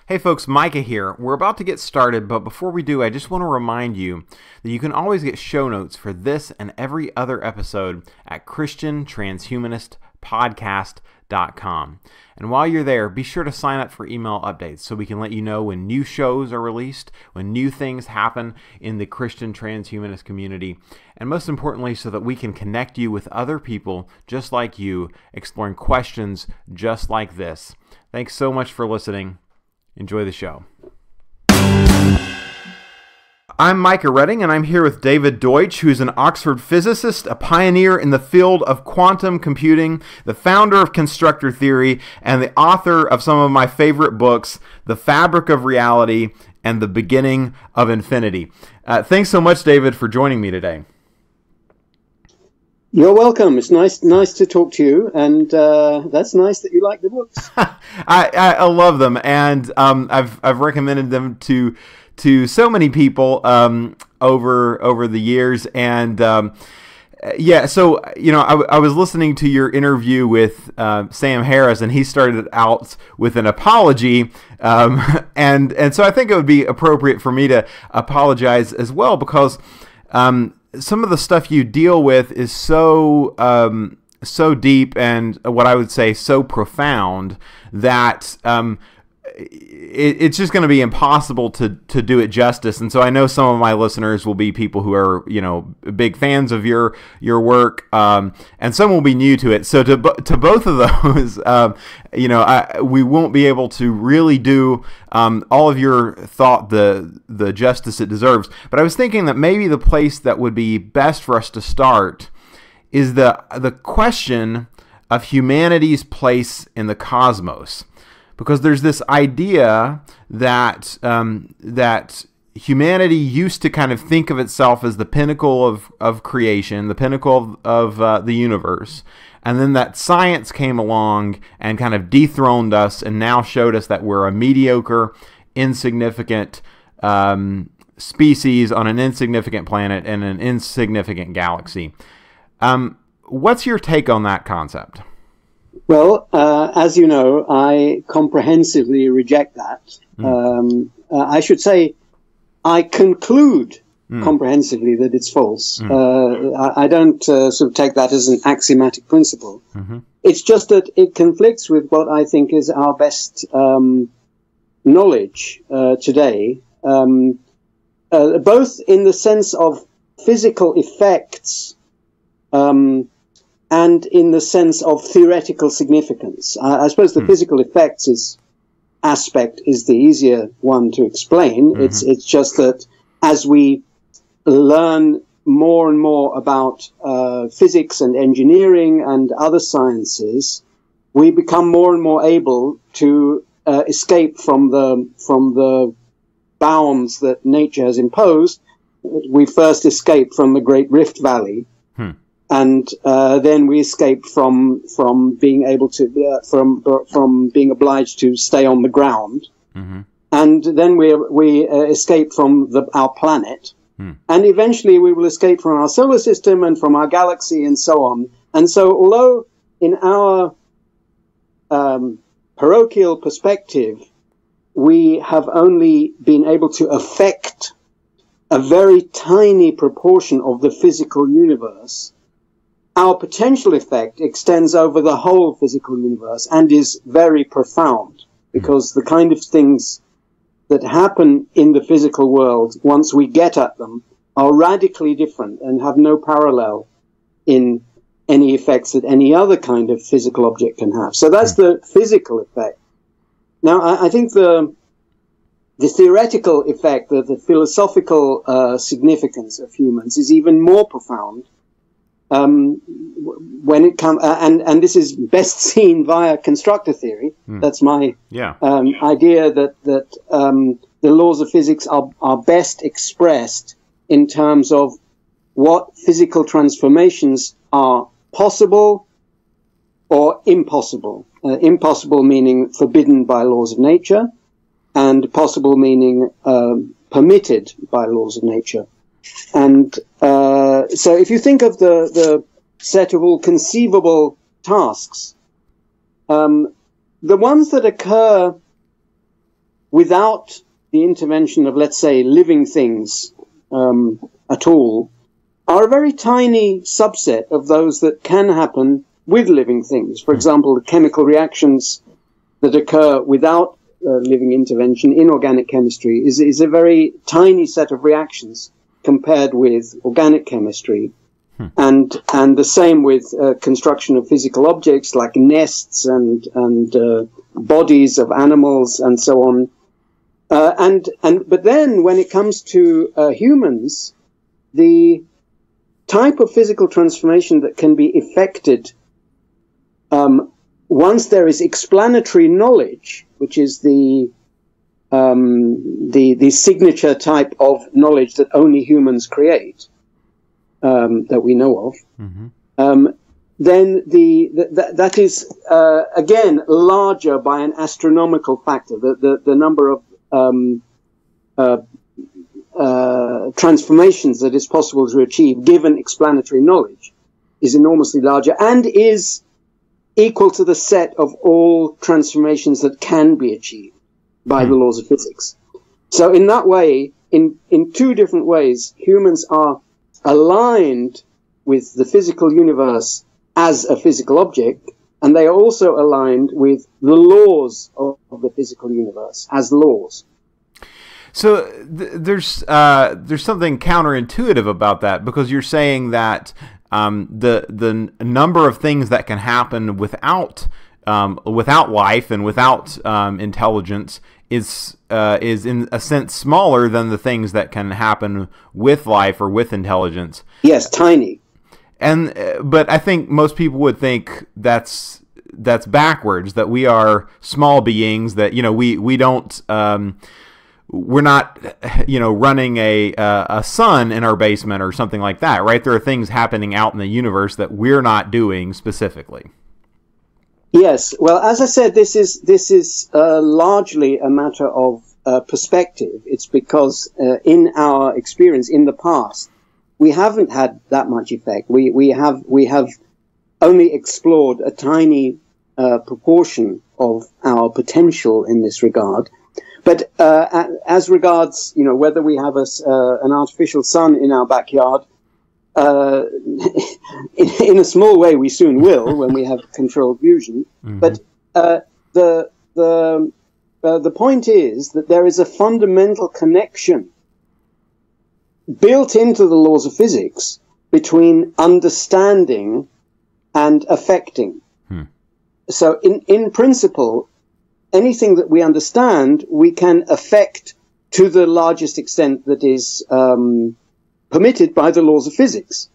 Hey folks, Micah here. We're about to get started, but before we do, I just want to remind you that you can always get show notes for this and every other episode at ChristianTranshumanistPodcast.com. And while you're there, be sure to sign up for email updates so we can let you know when new shows are released, when new things happen in the Christian transhumanist community, and most importantly, so that we can connect you with other people just like you, exploring questions just like this. Thanks so much for listening. Enjoy the show. I'm Micah Redding, and I'm here with David Deutsch, who's an Oxford physicist, a pioneer in the field of quantum computing, the founder of constructor theory, and the author of some of my favorite books, The Fabric of Reality and The Beginning of Infinity. Thanks so much, David, for joining me today. You're welcome. It's nice to talk to you, and that's nice that you like the books. I love them, and I've recommended them to so many people over the years, and yeah. So I was listening to your interview with Sam Harris, and he started out with an apology, and so I think it would be appropriate for me to apologize as well, because some of the stuff you deal with is so deep and what I would say so profound that it's just going to be impossible to do it justice. And so I know some of my listeners will be people who are big fans of your work, and some will be new to it. So to both of those, we won't be able to really do all of your thought the justice it deserves. But I was thinking that maybe the place that would be best for us to start is the question of humanity's place in the cosmos. Because there's this idea that that humanity used to kind of think of itself as the pinnacle of creation, the pinnacle of the universe, and then that science came along and kind of dethroned us and now showed us that we're a mediocre, insignificant species on an insignificant planet in an insignificant galaxy. What's your take on that concept? Well, as you know, I comprehensively reject that. I should say I conclude comprehensively that it's false. I don't sort of take that as an axiomatic principle. Mm-hmm. It's just that it conflicts with what I think is our best knowledge today, both in the sense of physical effects and in the sense of theoretical significance. I suppose the physical effects aspect is the easier one to explain. Mm-hmm. It's just that as we learn more and more about physics and engineering and other sciences, we become more and more able to escape from the bounds that nature has imposed. We first escaped from the Great Rift Valley. And then we escaped from being able to from being obliged to stay on the ground, and then we escaped from our planet, and eventually we will escape from our solar system and from our galaxy and so on. And so, although in our parochial perspective we have only been able to affect a very tiny proportion of the physical universe, our potential effect extends over the whole physical universe and is very profound, because the kind of things that happen in the physical world, once we get at them, are radically different and have no parallel in any effects that any other kind of physical object can have. So that's the physical effect. Now, I think the theoretical effect, the philosophical significance of humans is even more profound. When it comes, and this is best seen via constructor theory. That's my idea that the laws of physics are best expressed in terms of what physical transformations are possible or impossible. Impossible meaning forbidden by laws of nature, and possible meaning permitted by laws of nature. And so if you think of the set of all conceivable tasks, the ones that occur without the intervention of, let's say, living things at all, are a very tiny subset of those that can happen with living things. For example, the chemical reactions that occur without living intervention in organic chemistry is a very tiny set of reactions compared with organic chemistry. And the same with construction of physical objects like nests and bodies of animals and so on. But then when it comes to humans, the type of physical transformation that can be effected once there is explanatory knowledge, which is the signature type of knowledge that only humans create, that we know of, then that is again larger by an astronomical factor. The number of transformations that is possible to achieve given explanatory knowledge is enormously larger and is equal to the set of all transformations that can be achieved by the laws of physics. So in that way, in two different ways, humans are aligned with the physical universe as a physical object, and they are also aligned with the laws of the physical universe as laws. So there's something counterintuitive about that, because you're saying that the number of things that can happen without life and without intelligence is in a sense smaller than the things that can happen with life or with intelligence. Yes, tiny. But I think most people would think that's backwards. That we are small beings. That we don't. We're not, running a sun in our basement or something like that, right? There are things happening out in the universe that we're not doing specifically. Yes. Well, as I said, this is largely a matter of perspective. It's because in our experience in the past, we haven't had that much effect. We have only explored a tiny proportion of our potential in this regard. But as regards, whether we have an artificial sun in our backyard, in a small way we soon will when we have controlled fusion. But the point is that there is a fundamental connection built into the laws of physics between understanding and affecting. So in principle, anything that we understand, we can affect to the largest extent that is permitted by the laws of physics.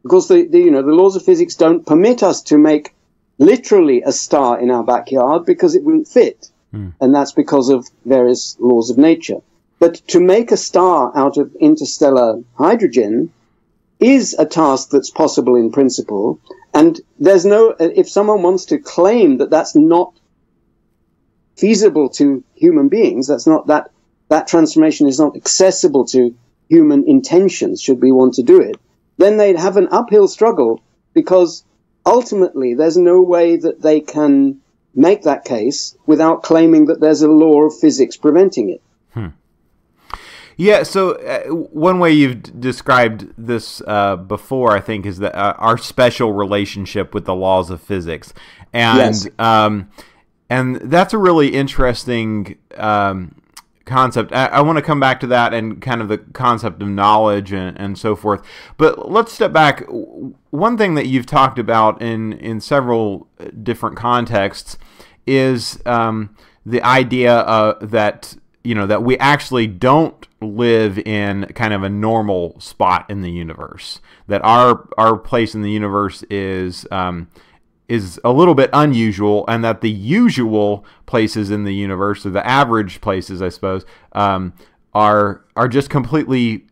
Because the laws of physics don't permit us to make literally a star in our backyard because it wouldn't fit. And that's because of various laws of nature. But to make a star out of interstellar hydrogen is a task that's possible in principle. And there's if someone wants to claim that that's not feasible to human beings, that transformation is not accessible to human intentions should we want to do it, then they'd have an uphill struggle, because ultimately there's no way that they can make that case without claiming that there's a law of physics preventing it. Yeah, so one way you've described this before, I think, is that our special relationship with the laws of physics. And yes. And that's a really interesting concept. I want to come back to that and kind of the concept of knowledge and so forth. But let's step back. One thing that you've talked about in several different contexts is the idea that that we actually don't live in kind of a normal spot in the universe. That our place in the universe is a little bit unusual, and that the usual places in the universe, or the average places, I suppose, are just completely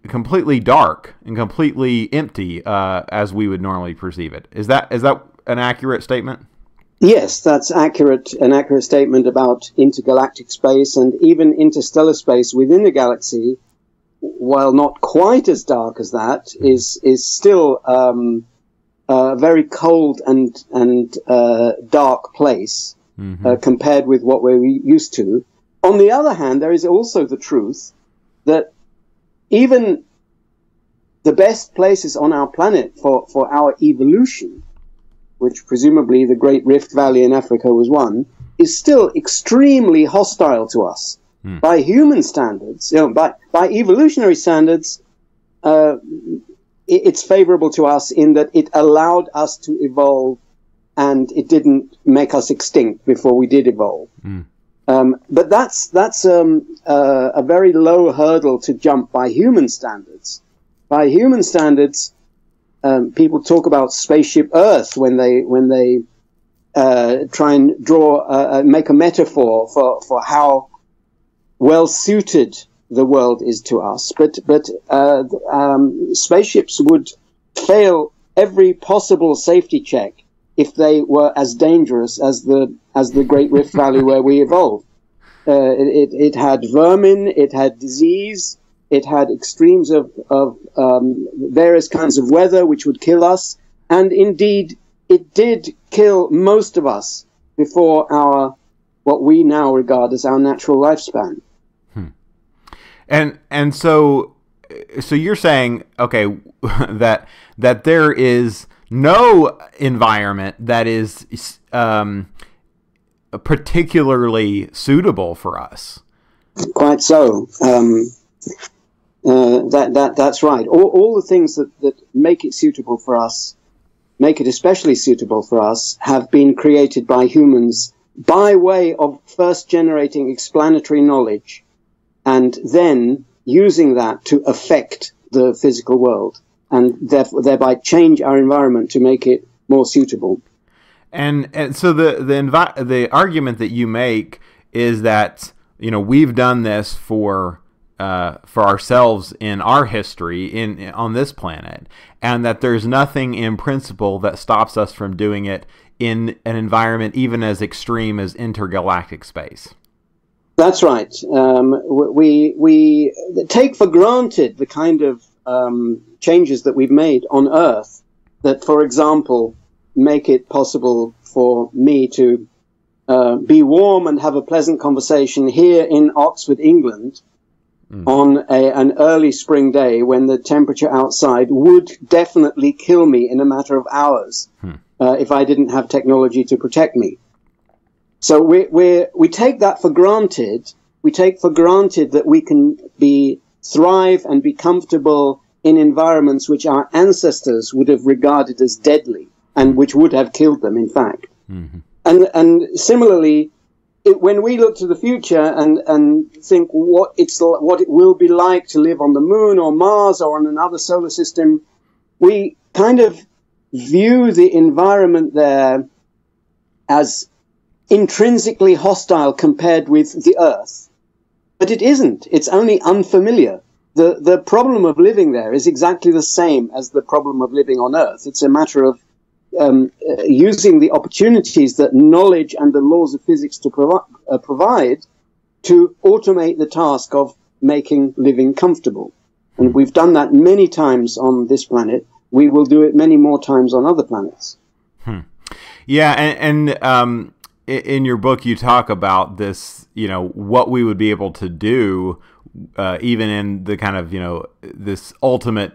dark and completely empty as we would normally perceive it. Is that an accurate statement? Yes, that's accurate. An accurate statement about intergalactic space and even interstellar space within the galaxy, while not quite as dark as that, is still a very cold and dark place compared with what we're used to. On the other hand, there is also the truth that even the best places on our planet for our evolution, which presumably the Great Rift Valley in Africa was one, is still extremely hostile to us. By human standards, by evolutionary standards, it's favorable to us in that it allowed us to evolve and it didn't make us extinct before we did evolve. But that's a very low hurdle to jump by human standards. By human standards, people talk about spaceship Earth when they try and make a metaphor for how well suited the world is to us. But spaceships would fail every possible safety check if they were as dangerous as the Great Rift Valley where we evolved. It had vermin, it had disease, it had extremes of various kinds of weather which would kill us, and indeed it did kill most of us before what we now regard as our natural lifespan. And so you're saying, okay, that there is no environment that is particularly suitable for us. Quite so. That's right. All the things that make it suitable for us, make it especially suitable for us, have been created by humans by way of first generating explanatory knowledge and then using that to affect the physical world and thereby change our environment to make it more suitable. And so the argument that you make is that, we've done this for ourselves in our history on this planet, and that there's nothing in principle that stops us from doing it in an environment even as extreme as intergalactic space. That's right. We take for granted the kind of changes that we've made on Earth that, for example, make it possible for me to be warm and have a pleasant conversation here in Oxford, England, on an early spring day when the temperature outside would definitely kill me in a matter of hours if I didn't have technology to protect me. So we take that for granted. We take for granted that we can thrive and be comfortable in environments which our ancestors would have regarded as deadly and which would have killed them, in fact. Mm-hmm. And similarly, when we look to the future and think what it will be like to live on the moon or Mars or on another solar system, we kind of view the environment there as intrinsically hostile compared with the Earth. But it isn't. It's only unfamiliar. The problem of living there is exactly the same as the problem of living on Earth. It's a matter of using the opportunities that knowledge and the laws of physics to provide to automate the task of making living comfortable. And we've done that many times on this planet. We will do it many more times on other planets. Yeah, and in your book you talk about this, what we would be able to do even in the kind of, this ultimate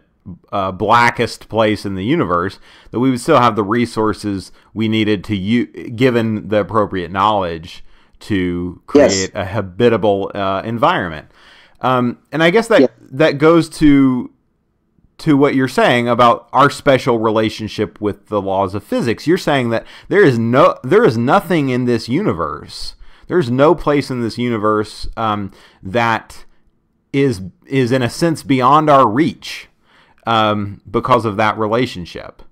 blackest place in the universe, that we would still have the resources we needed to given the appropriate knowledge to create a habitable environment. And I guess that goes to what you're saying about our special relationship with the laws of physics. You're saying that there is nothing in this universe. There's no place in this universe that is in a sense beyond our reach because of that relationship.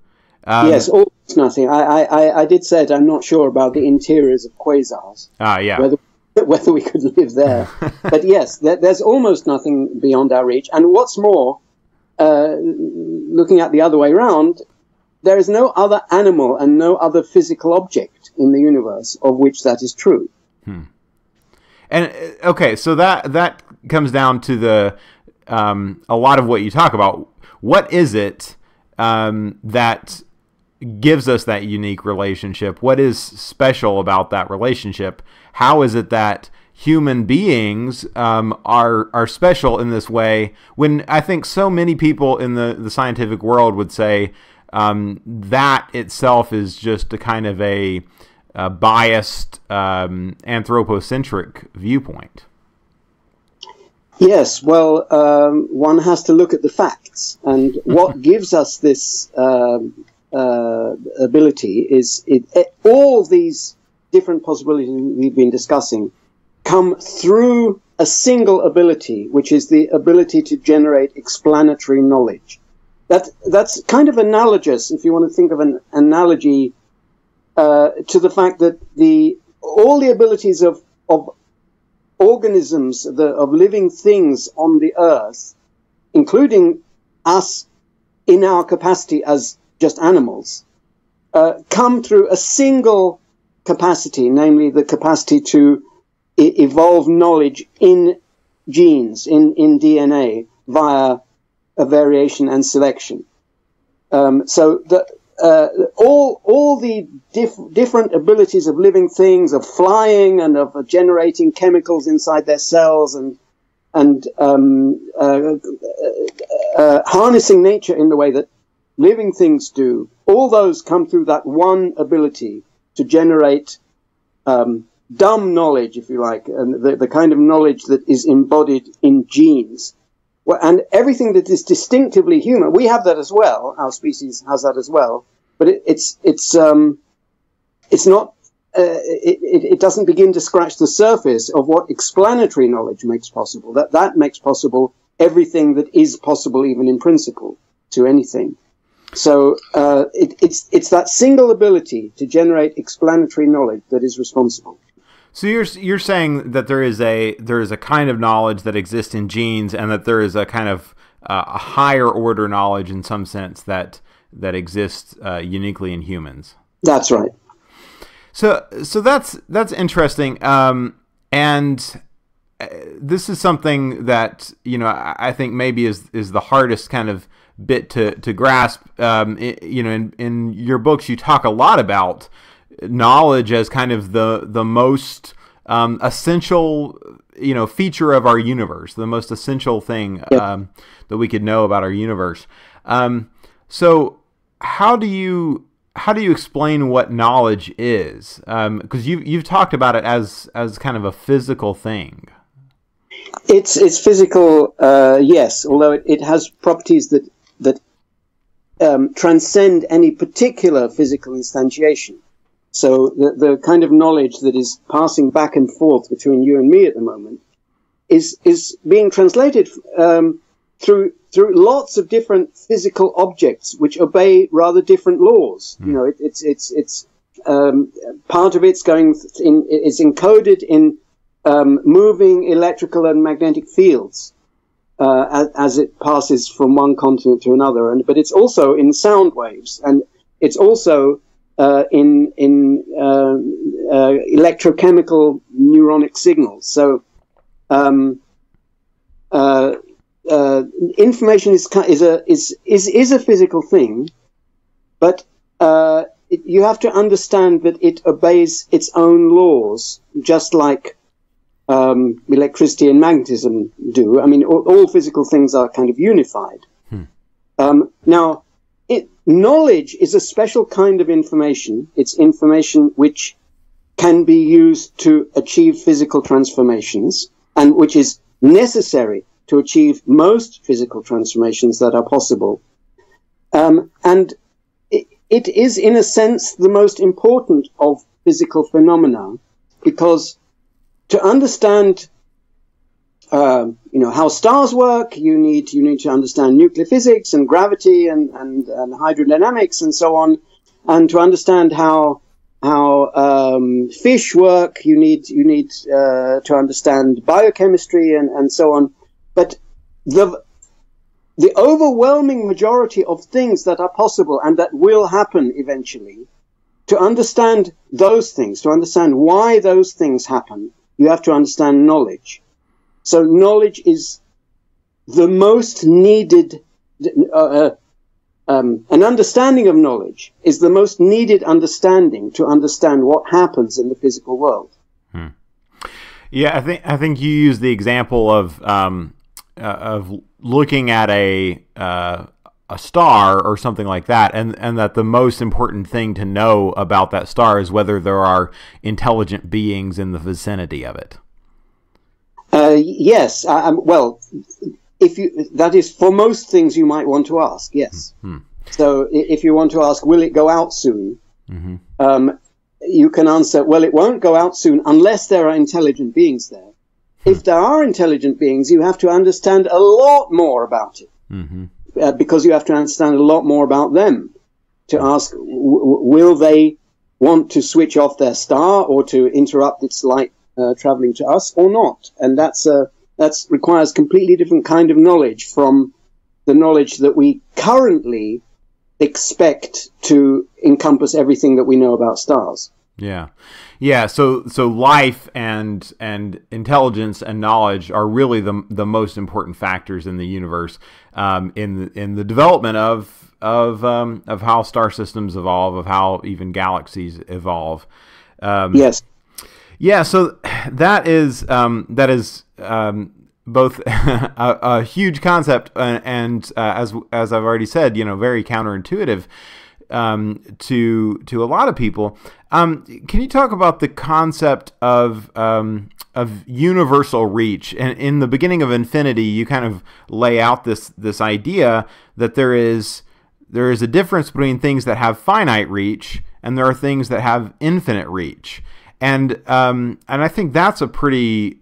Yes, almost nothing. I did say it. I'm not sure about the interiors of quasars. Whether we could live there. But yes, there's almost nothing beyond our reach. And what's more, looking at the other way around, there is no other animal and no other physical object in the universe of which that is true. And okay, so that comes down to a lot of what you talk about. What is it that gives us that unique relationship? What is special about that relationship? How is it that human beings are special in this way, when I think so many people in the scientific world would say that itself is just a kind of a biased anthropocentric viewpoint. Yes, well, one has to look at the facts, and what gives us this ability is all these different possibilities we've been discussing come through a single ability, which is the ability to generate explanatory knowledge. That's kind of analogous, if you want to think of an analogy, to the fact that all the abilities of organisms, of living things on the earth, including us in our capacity as just animals, come through a single capacity, namely the capacity to evolve knowledge in genes, in DNA, via a variation and selection. So all the different abilities of living things, of flying and of generating chemicals inside their cells and harnessing nature in the way that living things do, all those come through that one ability to generate dumb knowledge, if you like, and the kind of knowledge that is embodied in genes. Well, and everything that is distinctively human, we have that as well. Our species has that as well, but it doesn't begin to scratch the surface of what explanatory knowledge makes possible. That makes possible everything that is possible, even in principle, to anything. So it's that single ability to generate explanatory knowledge that is responsible. So you're saying that there is a kind of knowledge that exists in genes, and that there is a kind of a higher order knowledge in some sense that exists uniquely in humans. That's right. So that's interesting, and this is something that I think maybe is the hardest kind of bit to grasp. In your books, you talk a lot about knowledge as kind of the most essential feature of our universe, the most essential thing that we could know about our universe. So how do you explain what knowledge is? Because you've talked about it as kind of a physical thing. It's physical, yes, although it has properties that transcend any particular physical instantiation. So the kind of knowledge that is passing back and forth between you and me at the moment is being translated through lots of different physical objects which obey rather different laws. It's part of it's it's encoded in moving electrical and magnetic fields as it passes from one continent to another, but it's also in sound waves, and it's also in electrochemical neuronic signals. So information is a physical thing, but you have to understand that it obeys its own laws, just like electricity and magnetism do. I mean, all physical things are kind of unified. Now, knowledge is a special kind of information. It's information which can be used to achieve physical transformations, and which is necessary to achieve most physical transformations that are possible. And it is, in a sense, the most important of physical phenomena, because to understand how stars work, you need to understand nuclear physics and gravity and hydrodynamics and so on. And to understand how fish work, you need to understand biochemistry and so on. But the overwhelming majority of things that are possible and that will happen eventually, to understand those things, to understand why those things happen, you have to understand knowledge. So knowledge is the most needed, an understanding of knowledge is the most needed understanding to understand what happens in the physical world. Yeah, I think you used the example of looking at a star or something like that, and that the most important thing to know about that star is whether there are intelligent beings in the vicinity of it. Yes. Well, that is for most things you might want to ask. Yes. Mm-hmm. So if you want to ask, will it go out soon? Mm-hmm. You can answer, well, it won't go out soon unless there are intelligent beings there. If there are intelligent beings, you have to understand a lot more about it. Mm-hmm. Because you have to understand a lot more about them to ask, will they want to switch off their star or to interrupt its light traveling to us or not? And that's requires completely different kind of knowledge from the knowledge that we currently expect to encompass everything that we know about stars. Yeah. Yeah, so life and intelligence and knowledge are really the most important factors in the universe, in the development of how star systems evolve, of how even galaxies evolve. Yes. Yeah, so that is both a huge concept and as I've already said, very counterintuitive to a lot of people. Can you talk about the concept of universal reach? And in the beginning of Infinity, you kind of lay out this idea that there is a difference between things that have finite reach and there are things that have infinite reach. And I think that's a pretty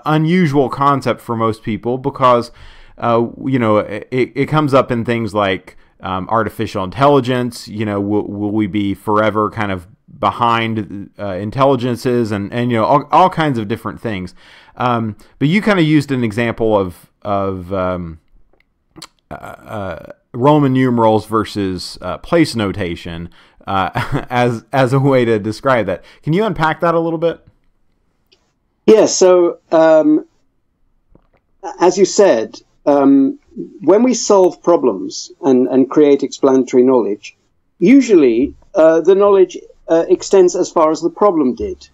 unusual concept for most people because it comes up in things like artificial intelligence. Will we be forever kind of behind intelligences and all kinds of different things. But you kind of used an example of Roman numerals versus place notation as a way to describe that. Can you unpack that a little bit? Yeah. So as you said, when we solve problems and create explanatory knowledge, usually the knowledge extends as far as the problem did.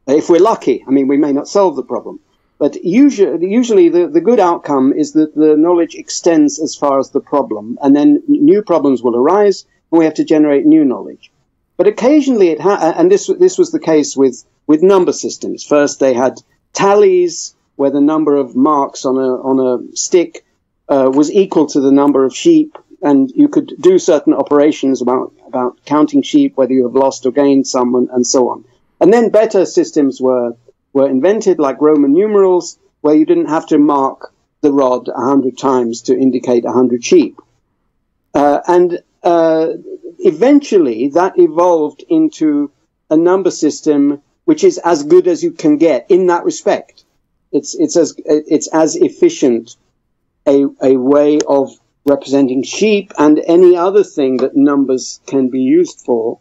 If we're lucky, we may not solve the problem, but usually the good outcome is that the knowledge extends as far as the problem, and then new problems will arise, and we have to generate new knowledge. But occasionally and this was the case with number systems. First, they had tallies, where the number of marks on a stick was equal to the number of sheep, and you could do certain operations about counting sheep, whether you have lost or gained some, and so on. And then better systems were invented, like Roman numerals, where you didn't have to mark the rod 100 times to indicate 100 sheep. And eventually that evolved into a number system which is as good as you can get in that respect. It's as efficient a way of representing sheep and any other thing that numbers can be used for.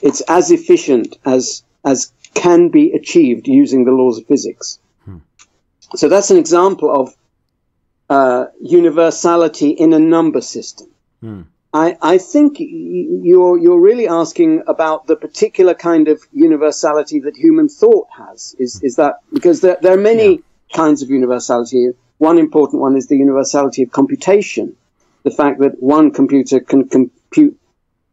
It's as efficient as can be achieved using the laws of physics. So that's an example of universality in a number system. I think you're really asking about the particular kind of universality that human thought has. Is that because there are many kinds of universality? One important one is the universality of computation. The fact that one computer can compute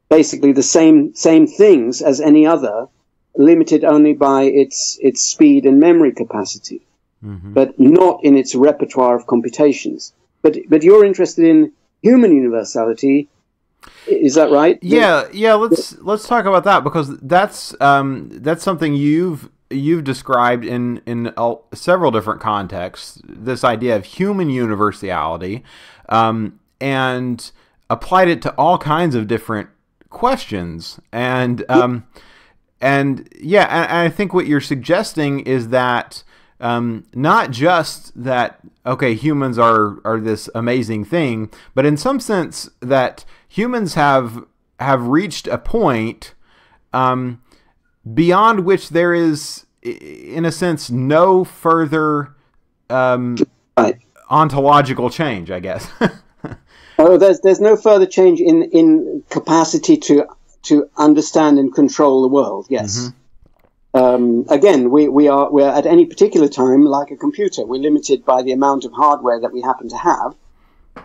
basically the same things as any other, limited only by its speed and memory capacity, but not in its repertoire of computations. But you're interested in human universality. Is that right? Yeah. Let's talk about that, because that's something you've described in several different contexts. This idea of human universality, and applied it to all kinds of different questions. And I think what you're suggesting is that not just that humans are this amazing thing, but in some sense that humans have reached a point beyond which there is, in a sense, no further ontological change, I guess. There's no further change in capacity to understand and control the world. Yes. Again, we're at any particular time like a computer. We're limited by the amount of hardware that we happen to have,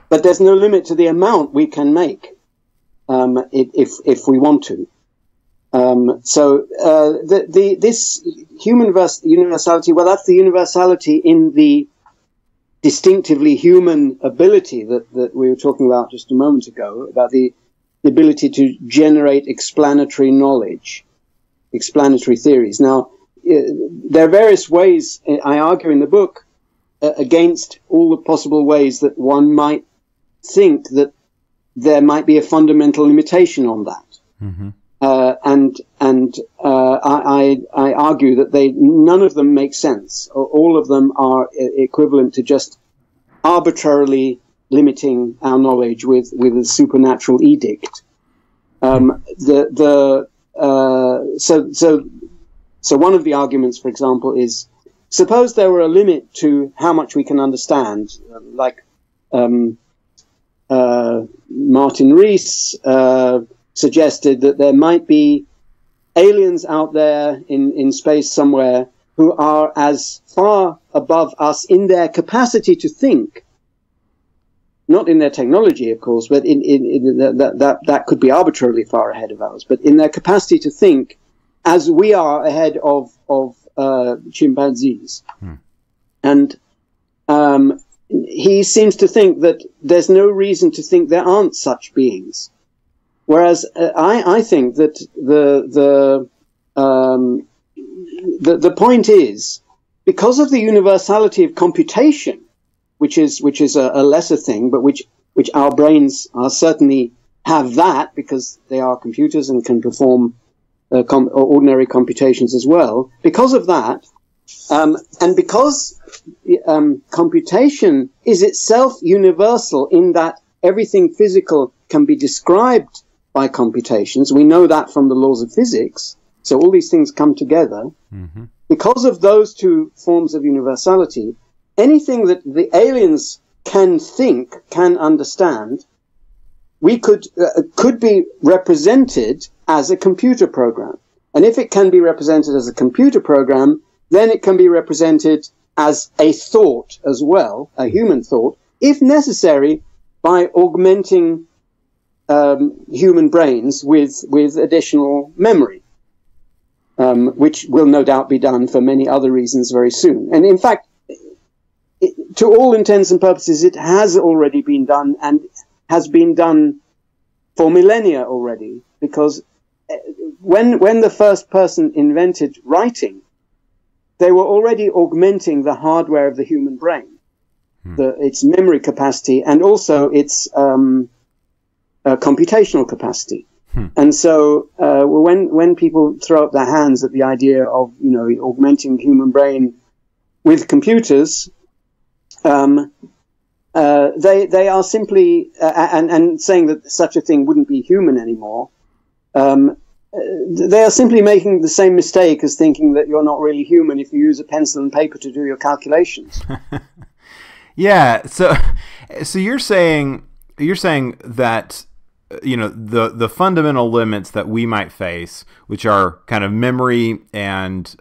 but there's no limit to the amount we can make if we want to. This universality, well, that's the universality in the distinctively human ability that we were talking about just a moment ago, about the ability to generate explanatory knowledge, explanatory theories. Now, there are various ways, I argue in the book, against all the possible ways that one might think that there might be a fundamental limitation on that. Mm-hmm. I argue that none of them make sense. All of them are equivalent to just arbitrarily limiting our knowledge with a supernatural edict. So one of the arguments, for example, is suppose there were a limit to how much we can understand, like Martin Rees suggested that there might be aliens out there in space somewhere who are as far above us in their capacity to think, not in their technology, of course, but that could be arbitrarily far ahead of us, but in their capacity to think as we are ahead of chimpanzees. And he seems to think that there's no reason to think there aren't such beings. Whereas I think that the point is, because of the universality of computation, which is a lesser thing, but which our brains are certainly have that because they are computers and can perform ordinary computations as well. Because of that, and because computation is itself universal in that everything physical can be described by computations. We know that from the laws of physics. So all these things come together. Mm-hmm. Because of those two forms of universality, anything that the aliens can think, can understand, we could be represented as a computer program. And if it can be represented as a computer program, then it can be represented as a thought as well, a human thought, if necessary, by augmenting human brains with additional memory, which will no doubt be done for many other reasons very soon. And in fact, to all intents and purposes, it has already been done and has been done for millennia already, because when the first person invented writing, they were already augmenting the hardware of the human brain, its memory capacity and also its computational capacity. And so when people throw up their hands at the idea of augmenting human brain with computers, they are simply and saying that such a thing wouldn't be human anymore. They are simply making the same mistake as thinking that you're not really human if you use a pencil and paper to do your calculations. Yeah. So you're saying that the fundamental limits that we might face, which are kind of memory and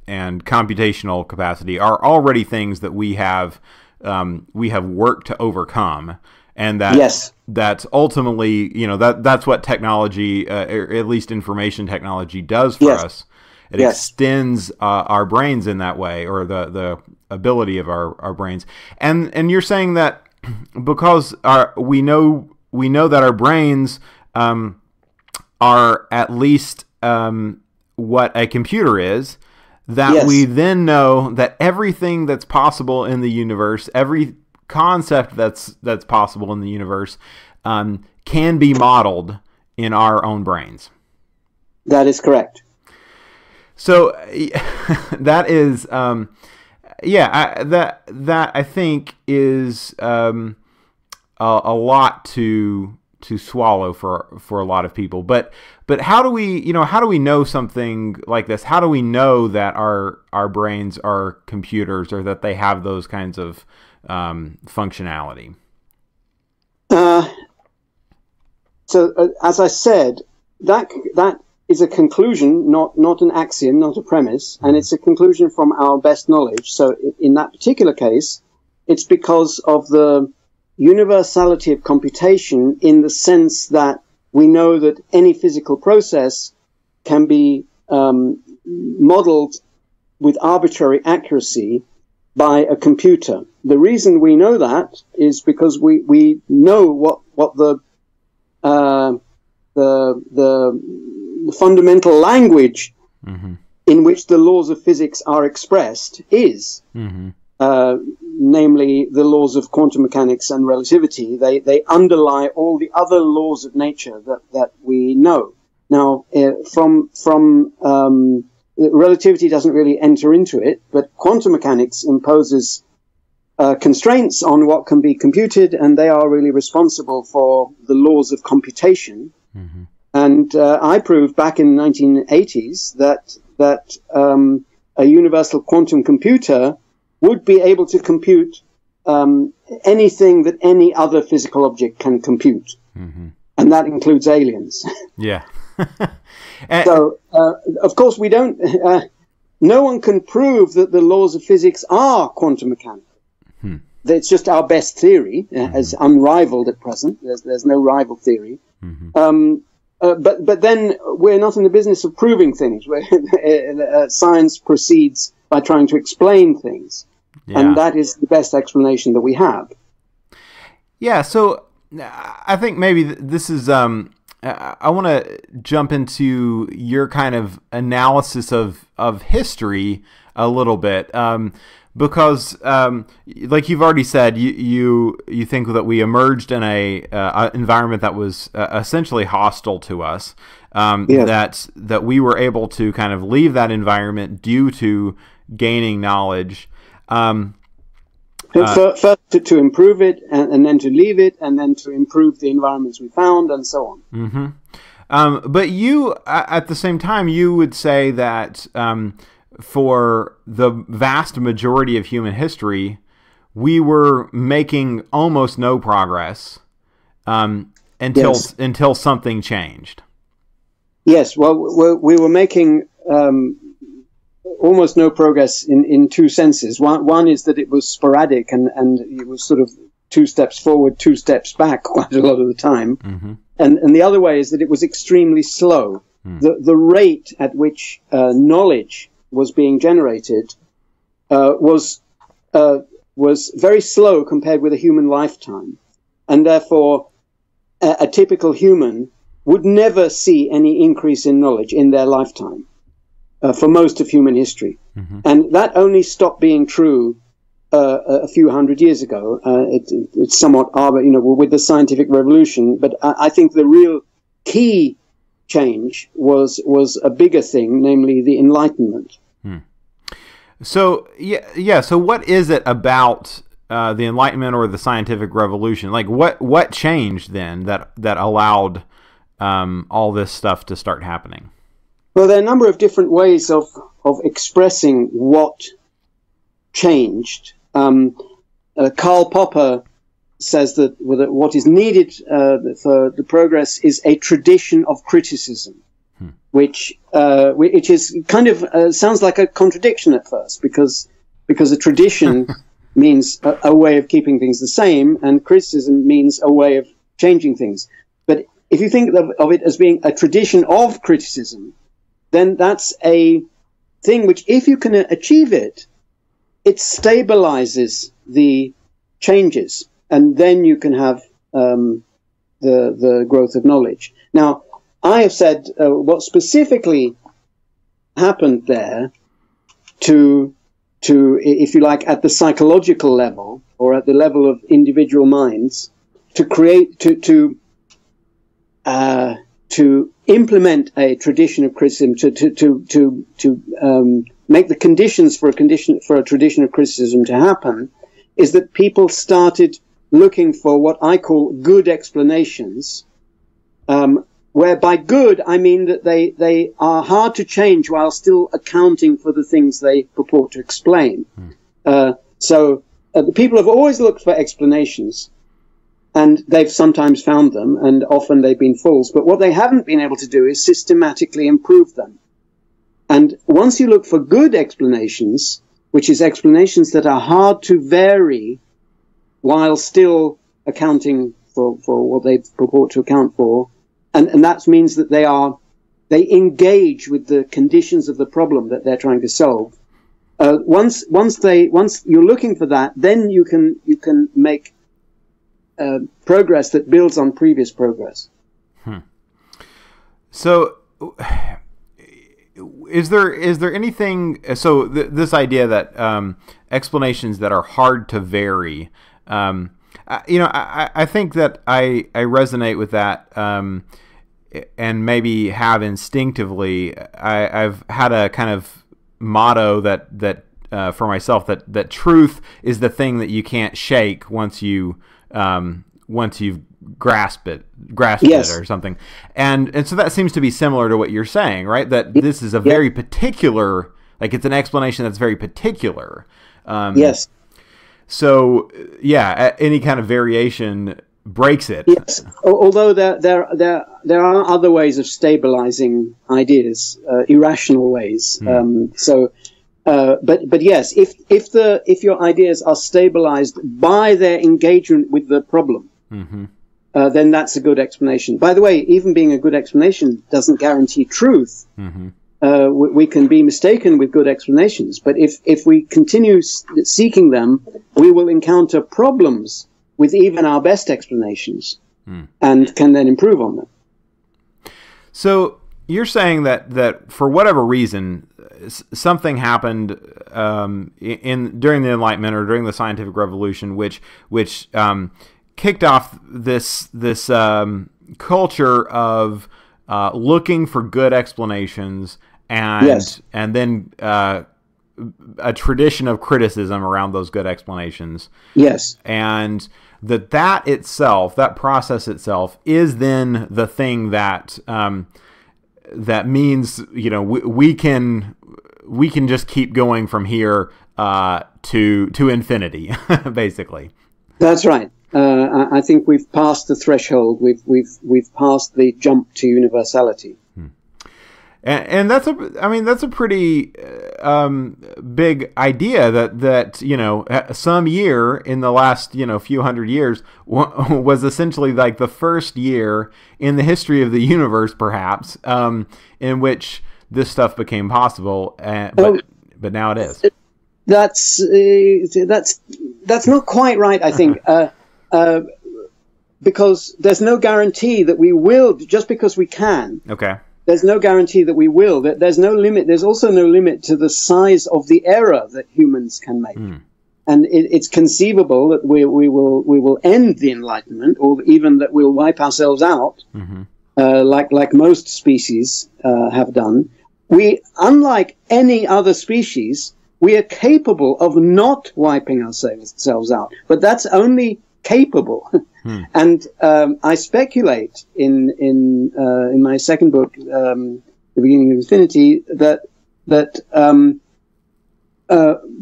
computational capacity, are already things that we have worked to overcome, and that that's ultimately that's what technology, or at least information technology, does for us. It extends our brains in that way, or the ability of our brains. And you're saying that because we know that our brains are at least what a computer is, that we then know that everything that's possible in the universe, every concept that's possible in the universe, can be modeled in our own brains. That is correct. So that is, that I think is a lot to swallow for a lot of people. But how do we know something like this? How do we know that our brains are computers, or that they have those kinds of functionality? So as I said, that is a conclusion, not an axiom, not a premise, and it's a conclusion from our best knowledge. So in that particular case, it's because of the universality of computation, in the sense that we know that any physical process can be modeled with arbitrary accuracy by a computer. The reason we know that is because we know what the fundamental language in which the laws of physics are expressed is, namely the laws of quantum mechanics and relativity. They underlie all the other laws of nature that we know. Now, relativity doesn't really enter into it, but quantum mechanics imposes constraints on what can be computed, and they are really responsible for the laws of computation. And I proved back in the 1980s that a universal quantum computer would be able to compute anything that any other physical object can compute. And that includes aliens. Yeah. So, of course, we don't... no one can prove that the laws of physics are quantum mechanical. It's just our best theory, as unrivaled at present. There's no rival theory. But then we're not in the business of proving things. Science proceeds by trying to explain things. Yeah. And that is the best explanation that we have. Yeah, so I think maybe this is... I want to jump into your kind of analysis of history a little bit, because, like you've already said, you think that we emerged in a environment that was essentially hostile to us. Yes. That we were able to kind of leave that environment due to gaining knowledge. First to improve it, and then to leave it, and then to improve the environments we found, and so on. But you, at the same time, you would say that for the vast majority of human history, we were making almost no progress until something changed. Yes, well, we were making... almost no progress in two senses. One is that it was sporadic and it was sort of 2 steps forward, 2 steps back quite a lot of the time. And the other way is that it was extremely slow. The rate at which knowledge was being generated was very slow compared with a human lifetime. And therefore, a typical human would never see any increase in knowledge in their lifetime. For most of human history. And that only stopped being true a few hundred years ago. It's somewhat with the scientific revolution, but I think the real key change was a bigger thing, namely the Enlightenment. So, so what is it about the Enlightenment or the scientific revolution? Like, what changed then that allowed all this stuff to start happening? Well, there are a number of different ways of expressing what changed. Karl Popper says that what is needed for the progress is a tradition of criticism, which is kind of sounds like a contradiction at first, because a tradition means a way of keeping things the same, and criticism means a way of changing things. But if you think of it as being a tradition of criticism, then that's a thing which, if you can achieve it, it stabilizes the changes, and then you can have the growth of knowledge. Now, I have said what specifically happened there to, if you like, at the psychological level or at the level of individual minds, to create to implement a tradition of criticism, to make the conditions for a tradition of criticism to happen, is that people started looking for what I call good explanations, where by good I mean that they are hard to change while still accounting for the things they purport to explain. So the people have always looked for explanations, And they've sometimes found them, and often they've been false. But what they haven't been able to do is systematically improve them. And once you look for good explanations, which is explanations that are hard to vary while still accounting for what they purport to account for, and that means that they engage with the conditions of the problem that they're trying to solve. Once you're looking for that, then you can make progress that builds on previous progress. So, is there anything? So this idea that explanations that are hard to vary, I think that I resonate with that, and maybe have instinctively. I've had a kind of motto that for myself that truth is the thing that you can't shake once you've grasped it or something, and so that seems to be similar to what you're saying, right? That this is a very particular, like it's an explanation that's very particular. Yes. So any kind of variation breaks it. Yes. Although there are other ways of stabilizing ideas, irrational ways. But yes, if your ideas are stabilized by their engagement with the problem, then that's a good explanation. By the way, even being a good explanation doesn't guarantee truth. We can be mistaken with good explanations, but if we continue seeking them, we will encounter problems with even our best explanations, and can then improve on them. So you're saying that for whatever reason, something happened during the Enlightenment or during the scientific revolution, which kicked off this culture of looking for good explanations, and then a tradition of criticism around those good explanations. Yes, and that itself, that process itself, is then the thing that that means we can just keep going from here to infinity, basically. That's right. I think we've passed the threshold. We've passed the jump to universality. And that's a pretty big idea that some year in the last few hundred years was essentially like the first year in the history of the universe, perhaps, in which this stuff became possible. But now it is. That's not quite right, I think. Because there's no guarantee that we will, just because we can. Okay. There's no guarantee that we will. There's no limit. There's also no limit to the size of the error that humans can make. And it's conceivable that we will end the Enlightenment, or even that we'll wipe ourselves out, like most species have done. Unlike any other species, we are capable of not wiping ourselves out. But that's only capable. And I speculate in my second book, The Beginning of Infinity, that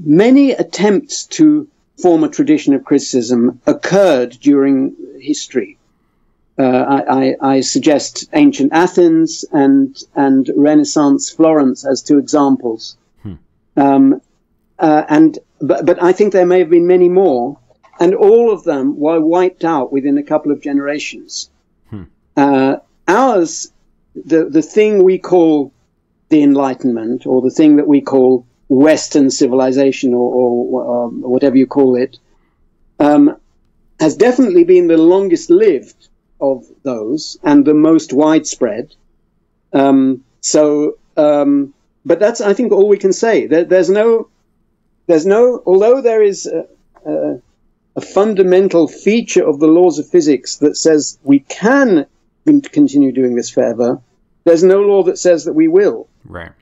many attempts to form a tradition of criticism occurred during history. I suggest ancient Athens and Renaissance Florence as two examples. But I think there may have been many more. And all of them were wiped out within a couple of generations. Ours, the thing we call the Enlightenment, or the thing that we call Western civilization, or whatever you call it, has definitely been the longest lived of those and the most widespread. But that's, I think, all we can say. There's no. Although there is a fundamental feature of the laws of physics that says we can continue doing this forever, there's no law that says that we will. Right.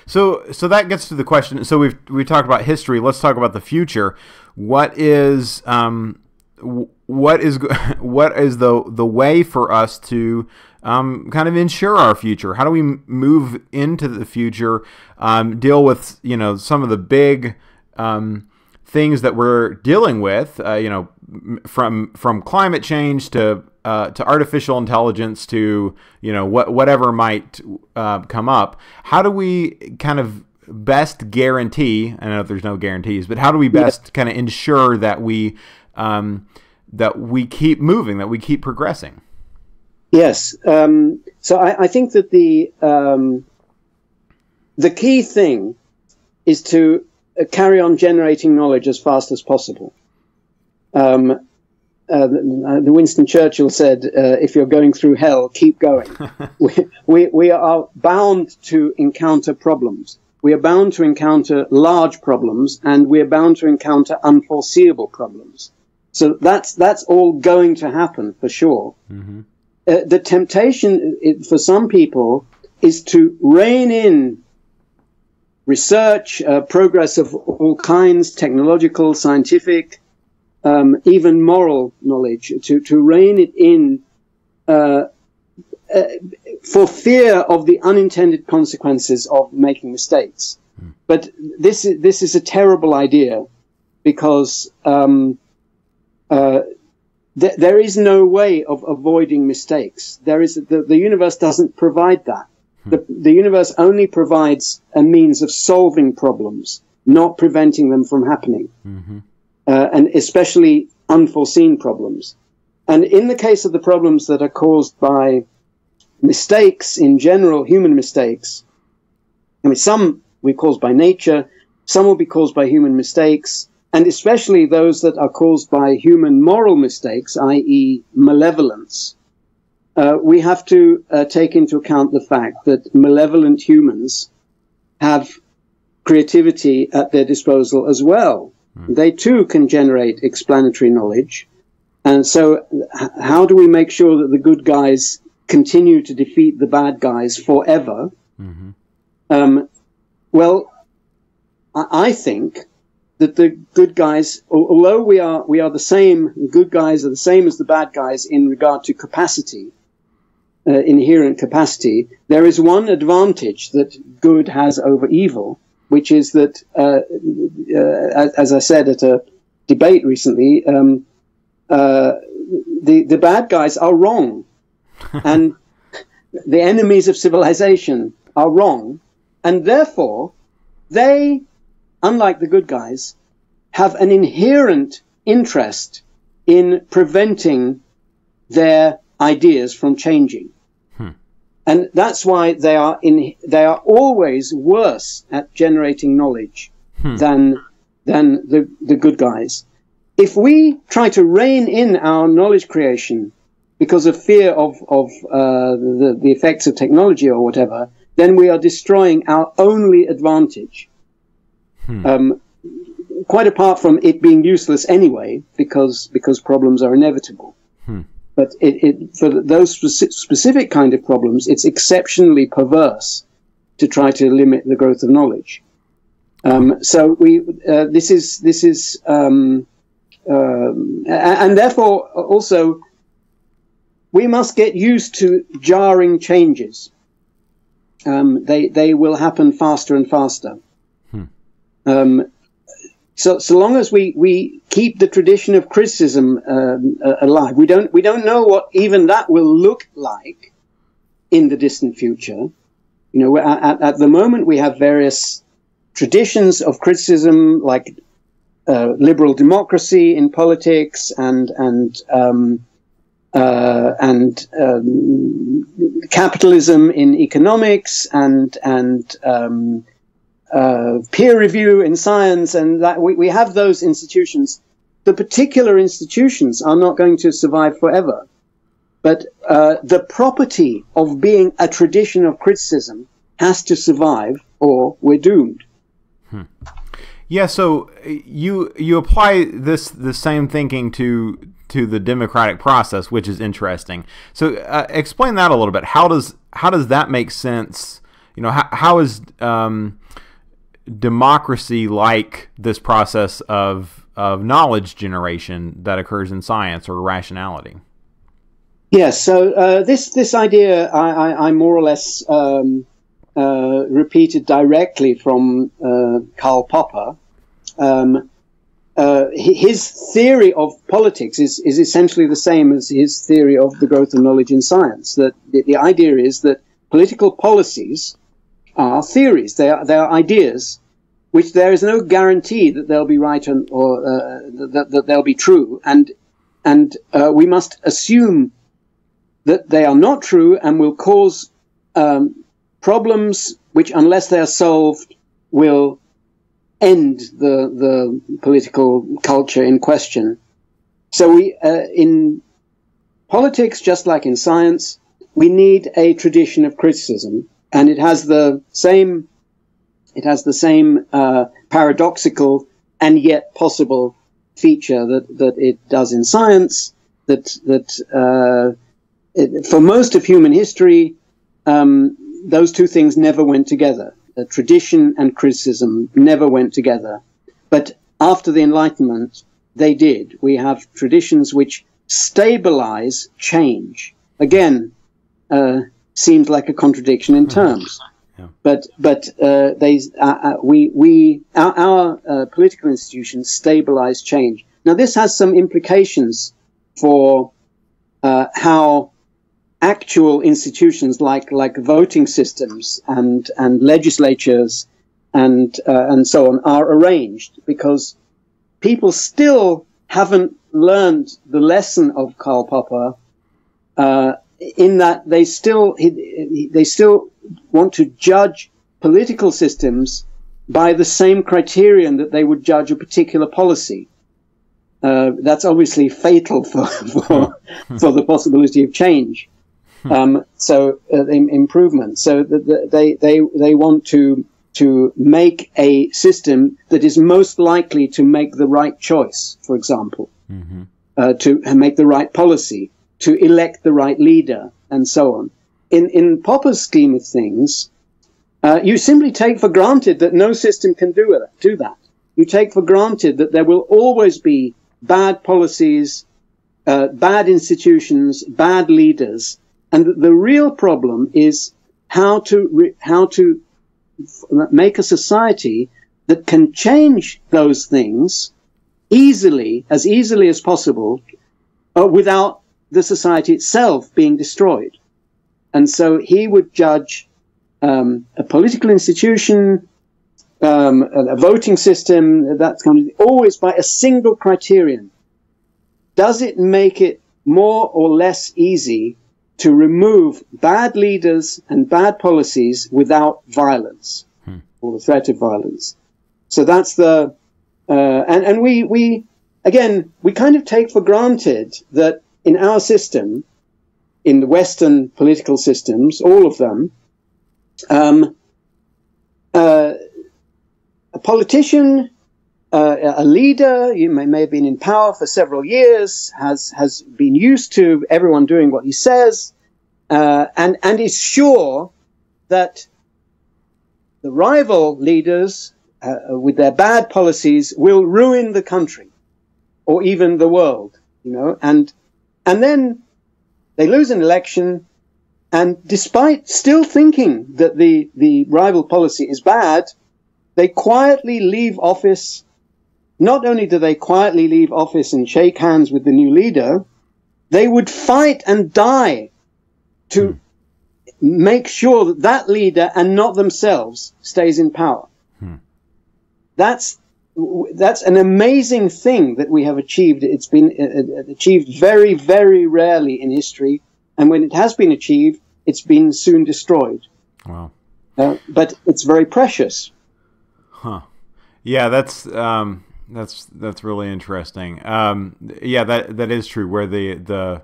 So that gets to the question. So we talked about history. Let's talk about the future. What is the way for us to kind of ensure our future? How do we move into the future? Deal with some of the big things that we're dealing with, from climate change to artificial intelligence to whatever might come up. How do we kind of best guarantee? I know there's no guarantees, but how do we best kind of ensure that we keep moving, that we keep progressing? Yes. So I think that the key thing is to carry on generating knowledge as fast as possible. The Winston Churchill said, if you're going through hell, keep going. we are bound to encounter problems. We are bound to encounter large problems, and we are bound to encounter unforeseeable problems. So that's all going to happen for sure. Mm-hmm. The temptation for some people is to rein in research, progress of all kinds, technological, scientific, even moral knowledge, to rein it in for fear of the unintended consequences of making mistakes. But this is a terrible idea, because there is no way of avoiding mistakes. The universe doesn't provide that. The universe only provides a means of solving problems, not preventing them from happening, and especially unforeseen problems. And in the case of the problems that are caused by mistakes in general, human mistakes, I mean, some will be caused by nature, some will be caused by human mistakes, and especially those that are caused by human moral mistakes, i.e. malevolence. We have to take into account the fact that malevolent humans have creativity at their disposal as well. They too can generate explanatory knowledge. And so how do we make sure that the good guys continue to defeat the bad guys forever? Well, I think that the good guys, although we are the same, the good guys are the same as the bad guys in regard to capacity, inherent capacity, there is one advantage that good has over evil, which is that, as I said at a debate recently, the bad guys are wrong, and the enemies of civilization are wrong, and therefore they, unlike the good guys, have an inherent interest in preventing their ideas from changing. And that's why they are always worse at generating knowledge than the good guys. If we try to rein in our knowledge creation because of fear of the effects of technology or whatever, then we are destroying our only advantage. Quite apart from it being useless anyway, because problems are inevitable. But for those specific kind of problems, it's exceptionally perverse to try to limit the growth of knowledge. So this is and therefore also we must get used to jarring changes. They will happen faster and faster. So long as we keep the tradition of criticism alive, we don't know what even that will look like in the distant future. At the moment we have various traditions of criticism, like liberal democracy in politics and capitalism in economics and peer review in science, and that we have those institutions. The particular institutions are not going to survive forever, but the property of being a tradition of criticism has to survive, or we're doomed. Yeah, so you apply the same thinking to the democratic process, which is interesting. So explain that a little bit. How does that make sense? How is democracy like this process of knowledge generation that occurs in science or rationality? Yes, so this idea I more or less repeated directly from Karl Popper. his theory of politics is essentially the same as his theory of the growth of knowledge in science. That the idea is that political policies are theories; they are ideas, which there is no guarantee that they'll be right or that they'll be true, and we must assume that they are not true and will cause problems which, unless they are solved, will end the political culture in question. So we, in politics, just like in science, we need a tradition of criticism, and it has the same paradoxical and yet possible feature that it does in science. For most of human history, those two things never went together. Tradition and criticism never went together. But after the Enlightenment, they did. We have traditions which stabilize change. Again, seems like a contradiction in terms. Yeah. But our political institutions stabilize change. Now, this has some implications for how actual institutions like voting systems and legislatures and so on are arranged, because people still haven't learned the lesson of Karl Popper, in that they still want to judge political systems by the same criterion that they would judge a particular policy. That's obviously fatal for the possibility of change. Improvement. So they want to make a system that is most likely to make the right choice, for example, to make the right policy, to elect the right leader, and so on. In Popper's scheme of things, you simply take for granted that no system can do that. You take for granted that there will always be bad policies, bad institutions, bad leaders, and the real problem is how to make a society that can change those things as easily as possible, without the society itself being destroyed. And so he would judge a political institution, a voting system, that kind of thing, always by a single criterion. Does it make it more or less easy to remove bad leaders and bad policies without violence or the threat of violence? So that's the and we kind of take for granted that in our system, in the Western political systems, all of them, a politician, a leader, you may have been in power for several years, has been used to everyone doing what he says, and is sure that the rival leaders, with their bad policies, will ruin the country or even the world, and then they lose an election, and despite still thinking that the rival policy is bad, they quietly leave office. Not only do they quietly leave office and shake hands with the new leader, they would fight and die to make sure that that leader and not themselves stays in power. That's an amazing thing that we have achieved. It's been achieved very, very rarely in history, and when it has been achieved, it's been soon destroyed. Wow! But it's very precious. Huh? Yeah, that's really interesting. Yeah, that is true. Where the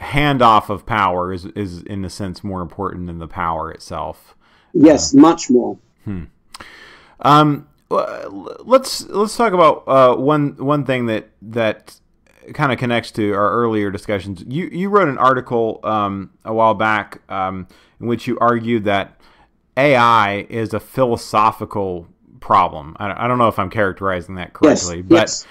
handoff of power is in a sense more important than the power itself. Yes, much more. Let's talk about one thing that kind of connects to our earlier discussions. You wrote an article a while back in which you argued that AI is a philosophical problem. I don't know if I'm characterizing that correctly, yes.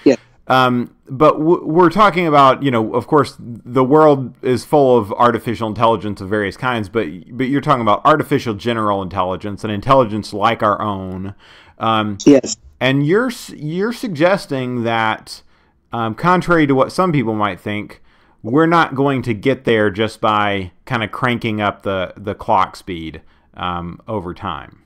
But we're talking about, of course, the world is full of artificial intelligence of various kinds, but you're talking about artificial general intelligence, an intelligence like our own. Yes. And you're suggesting that, contrary to what some people might think, we're not going to get there just by kind of cranking up the clock speed over time.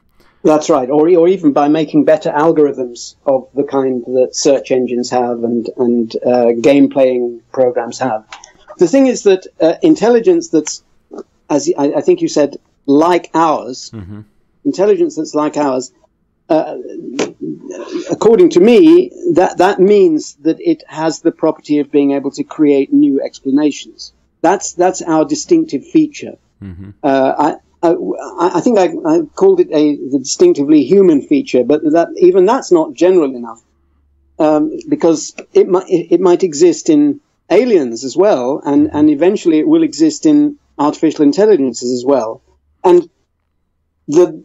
That's right, or even by making better algorithms of the kind that search engines have and game playing programs have. The thing is that intelligence that's, as I think you said, like ours, intelligence that's like ours, according to me, that means that it has the property of being able to create new explanations. That's our distinctive feature. I think I called it the distinctively human feature, but that's not general enough, because it might exist in aliens as well, and eventually it will exist in artificial intelligences as well. And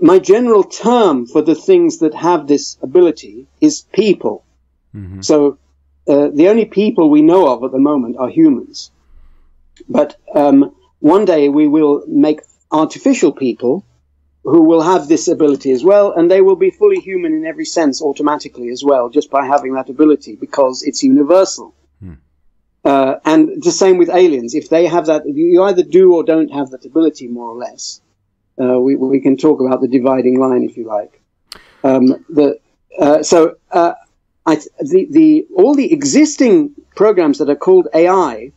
my general term for the things that have this ability is people. So the only people we know of at the moment are humans. But one day we will make artificial people who will have this ability as well, and they will be fully human in every sense automatically as well, just by having that ability, because it's universal. And the same with aliens. If they have that, you either do or don't have that ability, more or less. We can talk about the dividing line if you like. All the existing programs that are called AI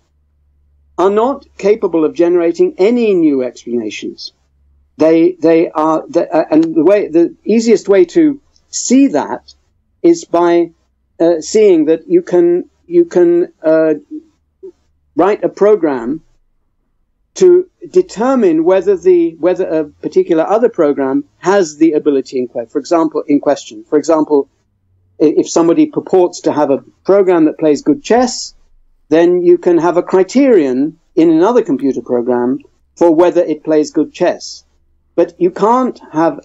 are not capable of generating any new explanations. And the easiest way to see that is by seeing that you can write a program to determine whether a particular other program has the ability in question. For example, if somebody purports to have a program that plays good chess, then you can have a criterion in another computer program for whether it plays good chess. But you can't have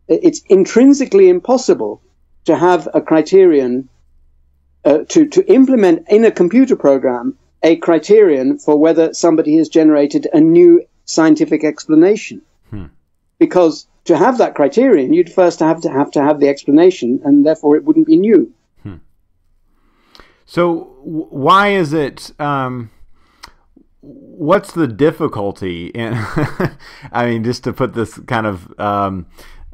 it's intrinsically impossible to have a criterion, to implement in a computer program a criterion for whether somebody has generated a new scientific explanation. Because to have that criterion, you'd first have to have the explanation, and therefore it wouldn't be new. So why is it, what's the difficulty in, I mean, just to put this kind of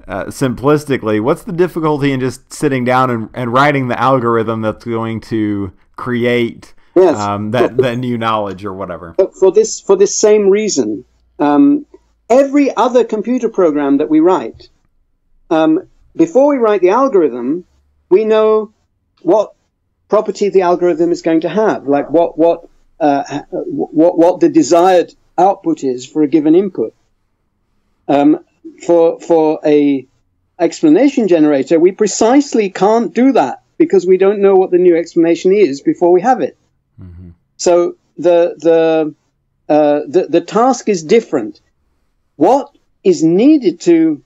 simplistically, what's the difficulty in just sitting down and writing the algorithm that's going to create that new knowledge or whatever? For this same reason, every other computer program that we write, before we write the algorithm, we know what property the algorithm is going to have, like what the desired output is for a given input. For a explanation generator, we precisely can't do that because we don't know what the new explanation is before we have it. So the task is different. What is needed to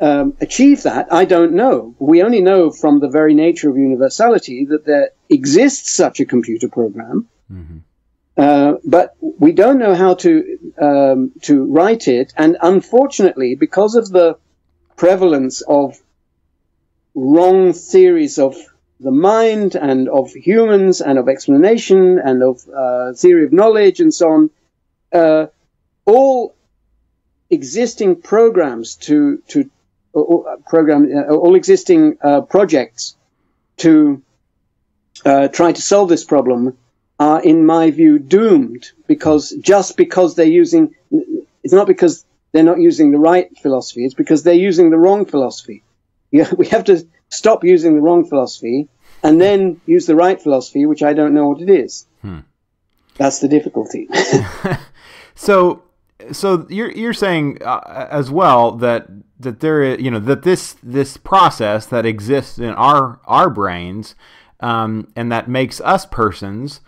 achieve that, I don't know. We only know from the very nature of universality that there exists such a computer program, but we don't know how to write it. And unfortunately, because of the prevalence of wrong theories of the mind and of humans and of explanation and of theory of knowledge and so on, all existing programs all existing projects to try to solve this problem are, in my view, doomed, because they're using, it's not because they're not using the right philosophy, it's because they're using the wrong philosophy. We have to stop using the wrong philosophy and then use the right philosophy, which I don't know what it is. That's the difficulty. So you're saying as well that there is, that this process that exists in our brains and that makes us persons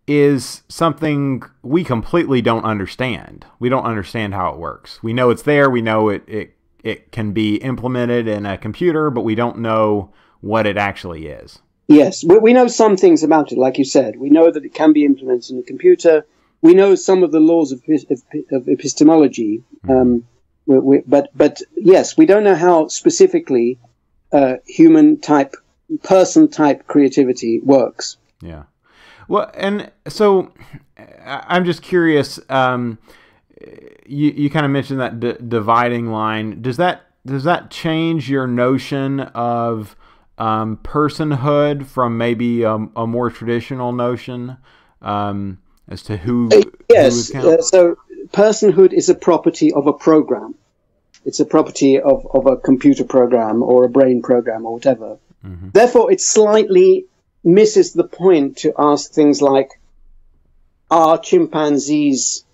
is something we completely don't understand. We don't understand how it works. We know it's there. We know it can be implemented in a computer, but we don't know what it actually is. Yes, we know some things about it, like you said. We know that it can be implemented in a computer. We know some of the laws of epistemology, but yes, we don't know how specifically human type, person type creativity works. Yeah. Well, and so I'm just curious. You kind of mentioned that dividing line. Does that change your notion of personhood from maybe a more traditional notion as to who? Yes. So personhood is a property of a program. It's a property of a computer program or a brain program or whatever. Mm-hmm. Therefore, it slightly misses the point to ask things like, are chimpanzees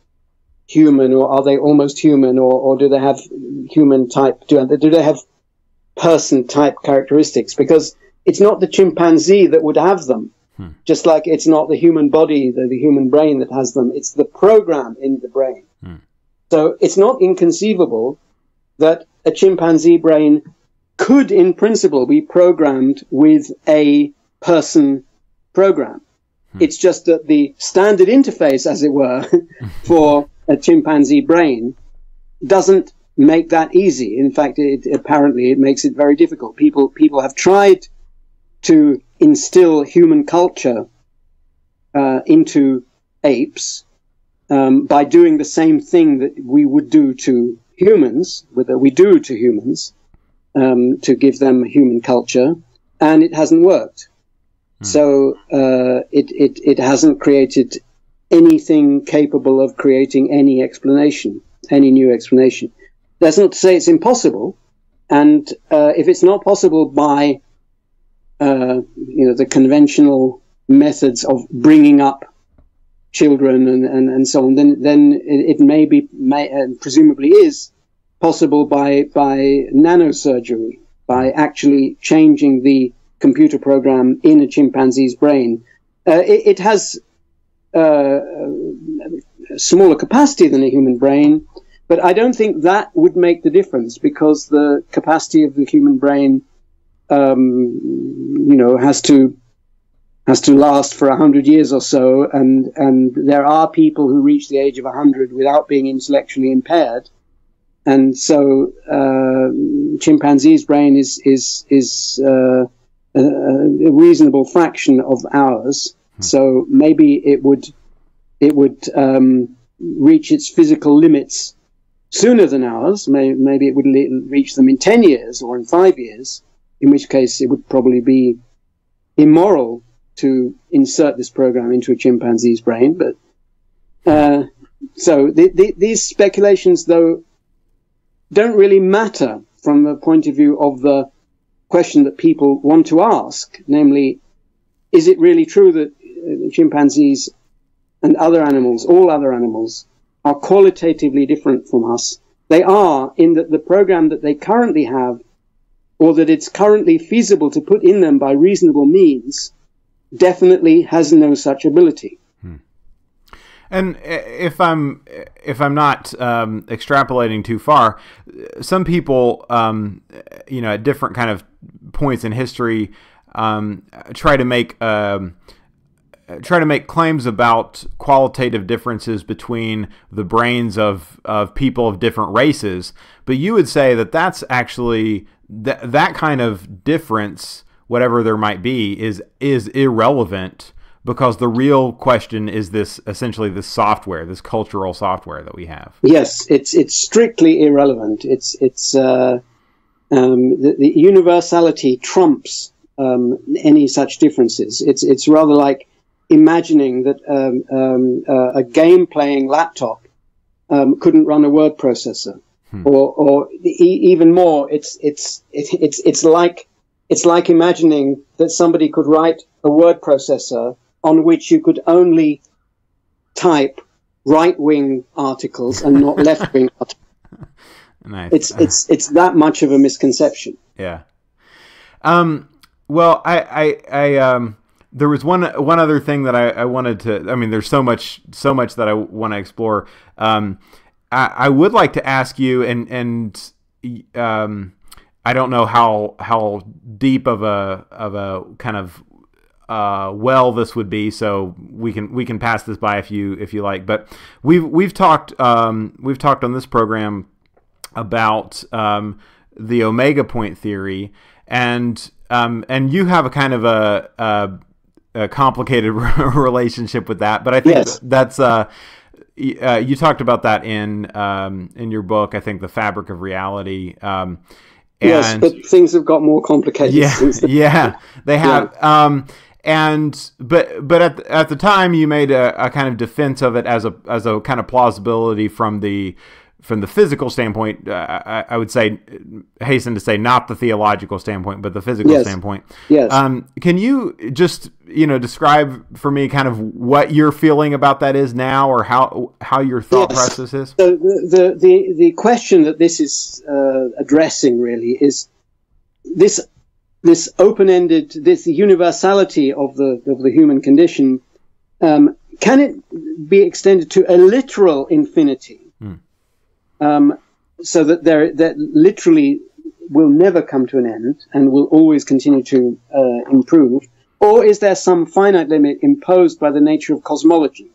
human, or are they almost human, or do they have human type, do they have person type characteristics? Because it's not the chimpanzee that would have them, just like it's not the human body, the human brain that has them, it's the program in the brain. So it's not inconceivable that a chimpanzee brain could in principle be programmed with a person program. It's just that the standard interface, as it were, for a chimpanzee brain doesn't make that easy. In fact, apparently it makes it very difficult. People have tried to instill human culture into apes by doing the same thing that we would do to humans, to give them human culture, and it hasn't worked. So it hasn't created anything capable of creating any explanation, any new explanation. That's not to say it's impossible. And if it's not possible by the conventional methods of bringing up children and so on, then it presumably is possible by nanosurgery, by actually changing the computer program in a chimpanzee's brain. It has a smaller capacity than a human brain, but I don't think that would make the difference, because the capacity of the human brain, has to last for 100 years or so, and there are people who reach the age of 100 without being intellectually impaired, and so chimpanzee's brain is a reasonable fraction of ours. So maybe it would reach its physical limits sooner than ours. Maybe it would reach them in 10 years or in 5 years, in which case it would probably be immoral to insert this program into a chimpanzee's brain. But so these speculations, though, don't really matter from the point of view of the question that people want to ask, namely, is it really true that chimpanzees and other animals, all other animals, are qualitatively different from us? They are, in that the program that they currently have, or that it's currently feasible to put in them by reasonable means, definitely has no such ability. And if I'm not extrapolating too far, some people, at different kind of points in history, try to make claims about qualitative differences between the brains of people of different races. But you would say that that's actually that kind of difference, whatever there might be, is irrelevant, because the real question is essentially this software, this cultural software that we have. Yes, it's strictly irrelevant. The universality trumps any such differences. It's rather like imagining that a game-playing laptop couldn't run a word processor, or even more. It's like imagining that somebody could write a word processor on which you could only type right-wing articles and not left-wing articles. Nice. It's that much of a misconception. Yeah. Well, I there was one other thing that I wanted to. I mean, there's so much that I want to explore. I would like to ask you, and I don't know how deep of a kind of well this would be, so we can pass this by if you like. But we've talked on this program about the omega point theory, and you have a kind of a complicated relationship with that, but I think that's you talked about that in your book. I think The Fabric of Reality. Yes, but things have got more complicated. Yeah, they have. Yeah. But at the time, you made a kind of defense of it as a kind of plausibility from the physical standpoint. I would hasten to say not the theological standpoint, but the physical standpoint. Yes. Can you just describe for me kind of what your feeling about that is now, or how your thought process is? So the question that this is addressing really is this open-ended, this universality of the human condition. Can it be extended to a literal infinity? So that literally will never come to an end and will always continue to improve? Or is there some finite limit imposed by the nature of cosmology?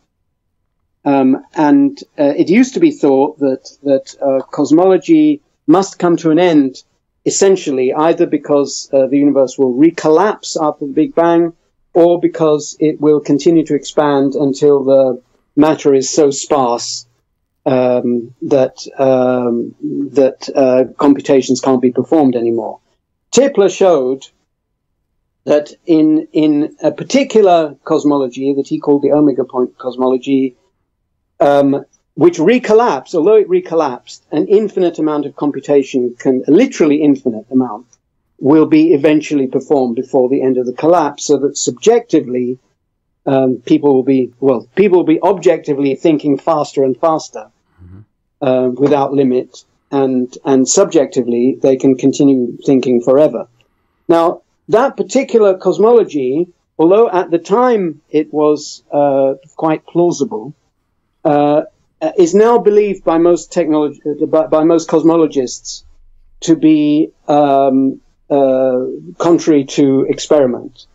It used to be thought that cosmology must come to an end, essentially, either because the universe will recollapse after the Big Bang, or because it will continue to expand until the matter is so sparse that computations can't be performed anymore. Tipler showed that in a particular cosmology that he called the omega point cosmology, which recollapsed, although it recollapsed, an infinite amount of computation, a literally infinite amount, will be eventually performed before the end of the collapse, so that subjectively people will be objectively thinking faster and faster without limit, and subjectively they can continue thinking forever. Now, that particular cosmology, although at the time it was quite plausible, is now believed by most cosmologists to be contrary to experiment.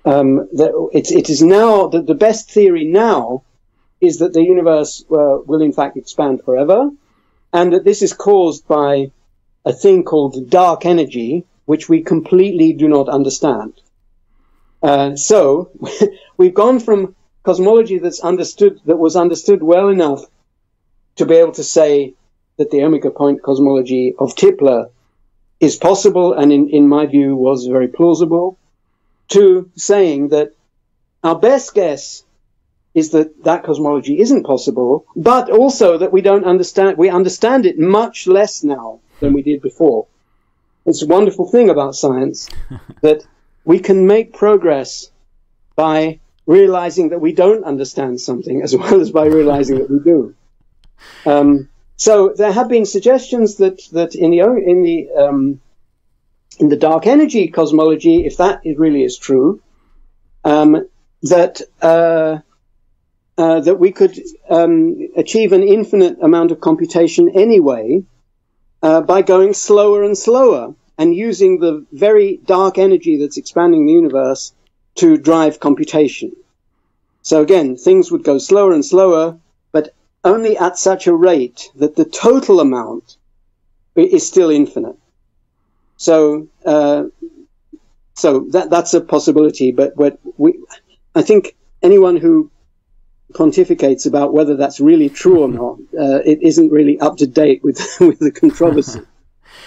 It is now that the best theory now is that the universe will in fact expand forever, and that this is caused by a thing called dark energy, which we completely do not understand. So we've gone from cosmology that was understood well enough to be able to say that the omega point cosmology of Tipler is possible, and in my view was very plausible, to saying that our best guess is that cosmology isn't possible, but also that we understand it much less now than we did before. It's a wonderful thing about science that we can make progress by realizing that we don't understand something as well as by realizing that we do. So there have been suggestions that in the dark energy cosmology, if that really is true, that we could achieve an infinite amount of computation anyway by going slower and slower and using the very dark energy that's expanding the universe to drive computation. So again, things would go slower and slower, but only at such a rate that the total amount is still infinite. So that's a possibility, but I think anyone who pontificates about whether that's really true or not, it isn't really up to date with the controversy.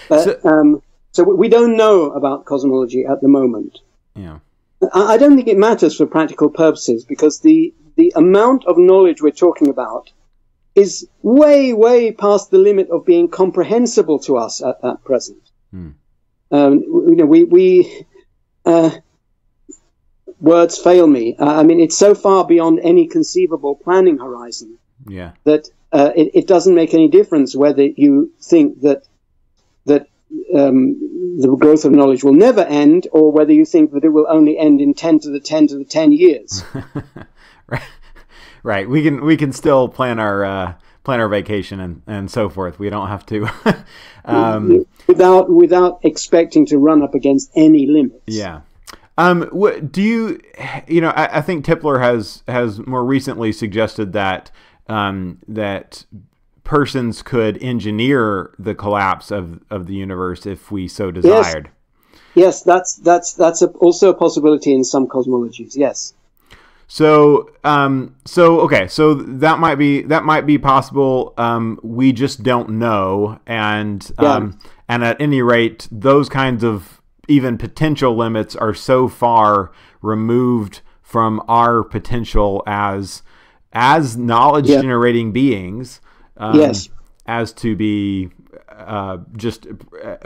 So we don't know about cosmology at the moment. Yeah. I don't think it matters for practical purposes, because the amount of knowledge we're talking about is way, way past the limit of being comprehensible to us at present. Words fail me. I mean, it's so far beyond any conceivable planning horizon that it doesn't make any difference whether you think that the growth of knowledge will never end, or whether you think that it will only end in 10 to the 10 to the 10 years. Right. We can still plan our vacation and so forth. We don't have to without expecting to run up against any limits. Yeah. Do you I think Tipler has more recently suggested that that persons could engineer the collapse of the universe if we so desired. Yes, that's also a possibility in some cosmologies. Yes. So okay, so that might be possible. We just don't know, and at any rate, those kinds of even potential limits are so far removed from our potential as knowledge generating beings, as to be just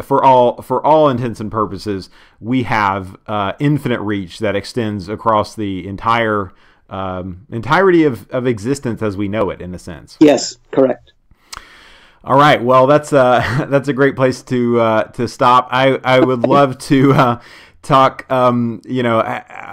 for all intents and purposes, we have infinite reach that extends across the entirety of existence as we know it, in a sense. Yes, correct. All right. Well, that's a great place to stop. I would love to talk. I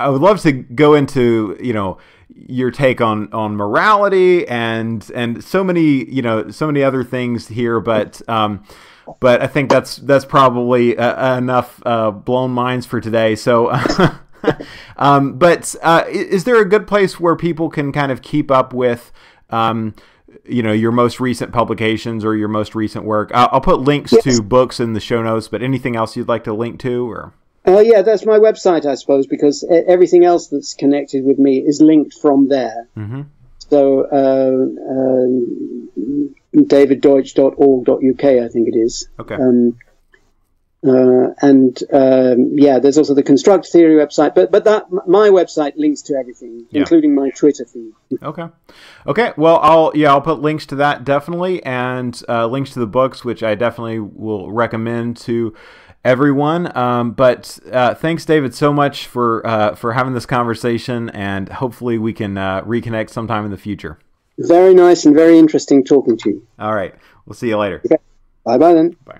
would love to go into your take on morality and so many other things here, but I think that's probably enough blown minds for today. So, but is there a good place where people can kind of keep up with your most recent publications or your most recent work? I'll put links to books in the show notes, but anything else you'd like to link to, or? Yeah, that's my website, I suppose, because everything else that's connected with me is linked from there. Mm-hmm. So, daviddeutsch.org.uk, I think it is. Okay. There's also the Construct Theory website, but my website links to everything, including my Twitter feed. Okay. Well, I'll put links to that definitely, and links to the books, which I definitely will recommend to everyone. But thanks, David, so much for having this conversation, and hopefully we can reconnect sometime in the future. Very nice and very interesting talking to you. All right. We'll see you later. Okay. Bye then. Bye.